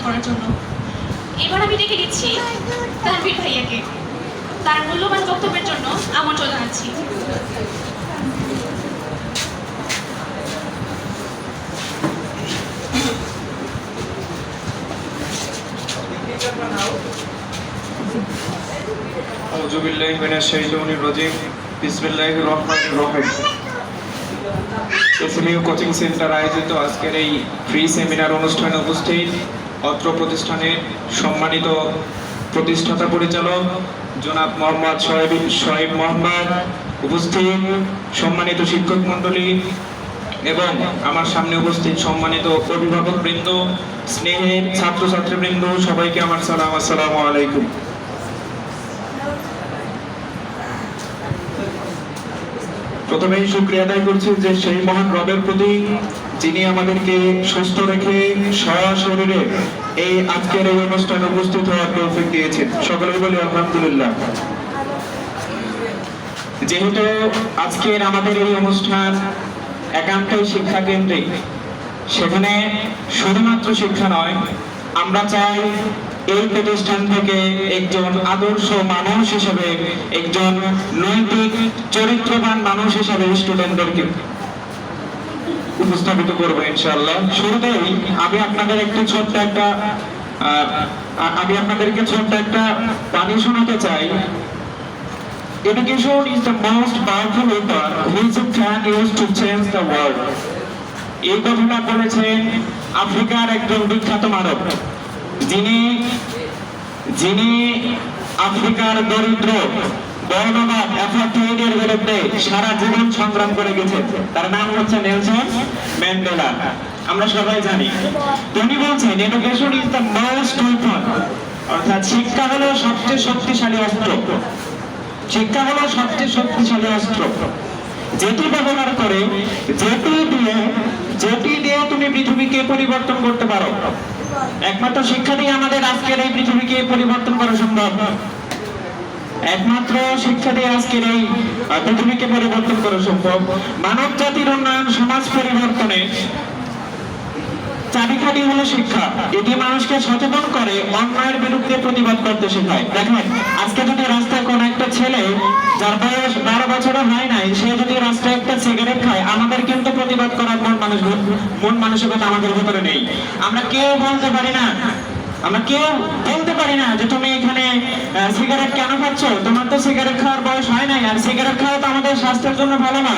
করার জন্য। এবার আমি ডেকে দিচ্ছি তানভীর ভাইয়াকে তার মূল্যবান বক্তব্যের জন্য আমন্ত্রণ জানাচ্ছি। আউযু বিল্লাহি মিনাশ শাইতানির রাজিম। বিসমিল্লাহির রহমানির রহিম। এসএমইউ কোচিং সেন্টার আয়োজিত আজকের এই ফ্রি সেমিনার অনুষ্ঠানে উপস্থিত অত্র প্রতিষ্ঠানের সম্মানিত প্রতিষ্ঠাতা পরিচালক জনাব মোহাম্মদ শোয়েব মোহাম্মদ, উপস্থিত সম্মানিত শিক্ষক মণ্ডলী এবং আমার সামনে উপস্থিত সম্মানিত অভিভাবক বৃন্দ, স্নেহের ছাত্রছাত্রীবৃন্দ, সবাইকে আমার সালাম, আসসালামু আলাইকুম। প্রথমেই শুকরিয়া আদায় করছি যে সেই মহান রবের প্রতি যিনি আমাদেরকে সুস্থ রেখে সশরীরে এই আজকের এই অনুষ্ঠানে উপস্থিত হওয়ার তৌফিক দিয়েছেন। সকলেই বলি আলহামদুলিল্লাহ। যেহেতু আজকের আমাদের এই অনুষ্ঠান একান্তই শিক্ষা কেন্দ্রিক, সেখানে শুধুমাত্র শিক্ষা নয়, আমরা চাই এই প্রতিষ্ঠান থেকে একজন আদর্শ মানুষ হিসেবে, একজন নৈতিক চরিত্রবান মানুষ হিসেবে স্টুডেন্টদেরকে উপস্থাপিত করবো ইনশাআল্লাহ। শুরুতেই আমি আপনাদেরকে ছোট্ট একটা বাণী শোনাতে চাই। Education is the most powerful weapon which can use to change the world. এই কথাটা বলেছেন আফ্রিকার একজন বিখ্যাত মানব, যিনি আফ্রিকার দরিদ্র বর্ণবাদ অ্যাপার্থাইডের বিরুদ্ধে সারা জীবন সংগ্রাম করে গেছেন। তার নাম হচ্ছে নেলসন ম্যান্ডেলা। আমরা সবাই জানি। তিনি বলছেন education is the most weapon, অর্থাৎ শিক্ষা হলো সবচেয়ে শক্তিশালী অস্ত্র। শিক্ষা হলো সবচেয়ে শক্তিশালী অস্ত্র, যেটি ব্যবহার করে, যেটি দিয়ে তুমি পৃথিবীকে পরিবর্তন করতে পারো। একমাত্র শিক্ষা দিয়ে আমাদের আজকের এই পৃথিবীকে পরিবর্তন করা সম্ভব। একমাত্র শিক্ষা দিয়ে আজকের এই পৃথিবীকে পরিবর্তন করা সম্ভব। মানব জাতির উন্নয়ন, সমাজ পরিবর্তনে চাবিকাঠি হলো শিক্ষা। এটি মানুষকে সচেতন করে, অন্যায়ের বিরুদ্ধে প্রতিবাদ করতে শেখায়। দেখেন, আজকে যদি রাস্তায় কোন একটা ছেলে যার বয়স 12 বছরও হয় নাই, সে যদি রাস্তায় একটা সিগারেট খায়, আমাদের কিন্তু প্রতিবাদ করার মন মানসিকতা আমাদের ভিতরে নেই। আমরা কেউ বলতে পারি না যে তুমি এখানে সিগারেট কেন খাচ্ছ, তোমার তো সিগারেট খাওয়ার বয়স হয় নাই, আর সিগারেট খাওয়া তো আমাদের স্বাস্থ্যের জন্য ভালো না।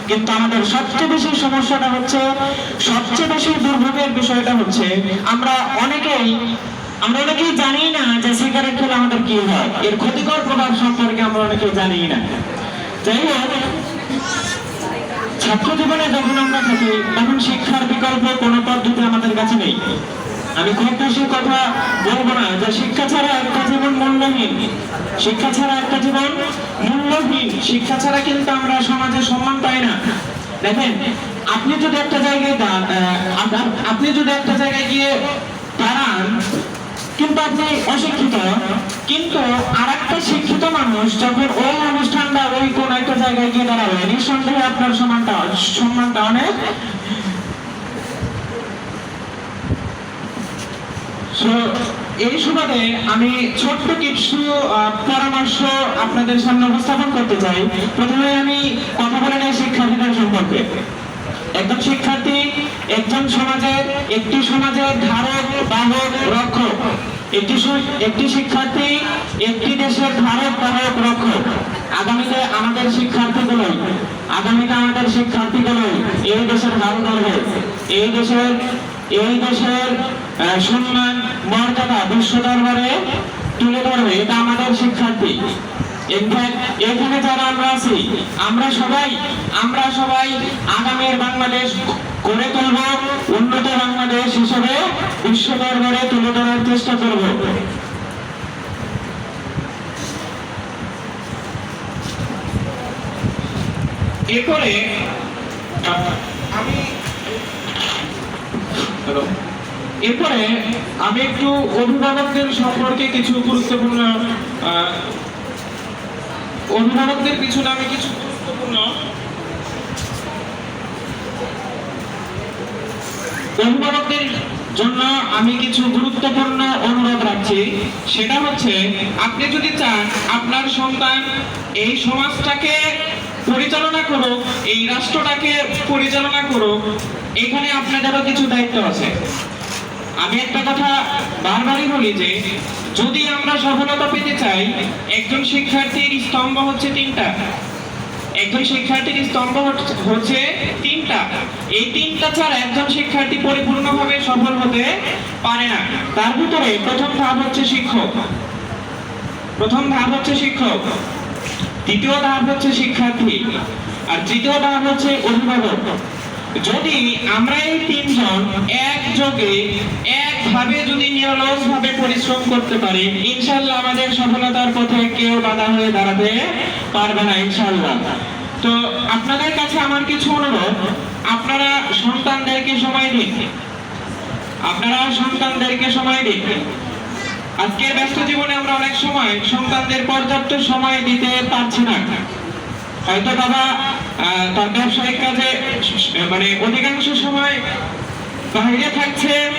কিন্তু আমাদের সবচেয়ে বেশি সমস্যাটা হচ্ছে, সবচেয়ে বেশি দুর্ভোগের বিষয়টা হচ্ছে, আমরা অনেকেই জানি না যে সিগারেট খেলে আমাদের কি হয়, এর ক্ষতিকর প্রভাব সম্পর্কে আমরা অনেকেই জানি না। যাই হোক, ছাত্র জীবনে যখন আমরা থাকি, তখন শিক্ষার বিকল্প কোনো পদ্ধতি আমাদের কাছে নেই। আমি খুব বেশি কথা বলবো না যে শিক্ষা ছাড়া একটা জীবন মূল্যহীন। শিক্ষা ছাড়া একটা জীবন মূল্যহীন। শিক্ষা ছাড়া কিন্তু আমরা সমাজে সম্মান পাই না। দেখেন, আপনি যদি একটা জায়গায় গিয়ে দাঁড়ান, কিন্তু আপনি অশিক্ষিত, কিন্তু আর একটা শিক্ষিত মানুষ যখন ওই অনুষ্ঠানটা ওই কোন একটা জায়গায় গিয়ে দাঁড়াবে, নিঃসন্দেহে আপনার সম্মানটা অনেক। এই সুবাদে আমি ছোট্ট কিছু পরামর্শ আপনাদের সামনে উপস্থাপন করতে চাই। প্রথমে আমি কথা বলে নেই শিক্ষার্থীদের সম্পর্কে। একজন শিক্ষার্থী একটি সমাজের ধারক, বাহক, রক্ষক। একটি শিক্ষার্থী একটি দেশের ধারক, বাহক, রক্ষক। আগামীতে আমাদের শিক্ষার্থীগুলো এই দেশের ধারক হবে। এই দেশের সম্মান, মর্যাদা বিশ্ব দরবারে তুলে ধরবে। এটা আমাদের শিক্ষার্থী। এখানে যারা আমরা আছি, আমরা সবাই আগামীর বাংলাদেশ গড়ে তুলব, উন্নত বাংলাদেশ হিসেবে বিশ্ব দরবারে তুলে ধরার চেষ্টা করব। এরপরে আমি একটু অভিভাবকদের সম্পর্কে কিছু গুরুত্বপূর্ণ অভিভাবকদের পিছনে আমি কিছু গুরুত্বপূর্ণ অভিভাবকদের জন্য আমি কিছু গুরুত্বপূর্ণ অনুরোধ রাখছি। সেটা হচ্ছে, আপনি যদি চান আপনার সন্তান এই সমাজটাকে পরিচালনা করুক, এই রাষ্ট্রটাকে পরিচালনা করুক, এখানে আপনাদেরও কিছু দায়িত্ব আছে। আমি একটা কথা বারবারই বলি যে, যদি আমরা সফলতা পেতে চাই, একজন শিক্ষার্থীর স্তম্ভ হচ্ছে তিনটা। একজন শিক্ষার্থীর স্তম্ভ হচ্ছে তিনটা। এই তিনটা ছাড়া একজন শিক্ষার্থী পরিপূর্ণভাবে সফল হতে পারে না। তার ভিতরে প্রথম ধাপ হচ্ছে শিক্ষক, দ্বিতীয় ধাপ হচ্ছে শিক্ষার্থী, আর তৃতীয় ধাপ হচ্ছে অভিভাবক। যদি আমরা এই তিনজন একযোগে একভাবে যদি নিরলসভাবে পরিশ্রম করতে পারি, ইনশাআল্লাহ আমাদের সফলতার পথে কেউ বাধা হয়ে দাঁড়াতে পারবে না ইনশাআল্লাহ। তো আপনাদের কাছে আমার কিছু অনুরোধ, আপনারা সন্তানদেরকে সময় দিন, আজকের ব্যস্ত জীবনে আমরা অনেক সময় সন্তানদের পর্যাপ্ত সময় দিতে পারছি না। হয়তো বাবা তার ব্যবসায়িক কাজে মানে অধিকাংশ সময় বাইরে থাকছে,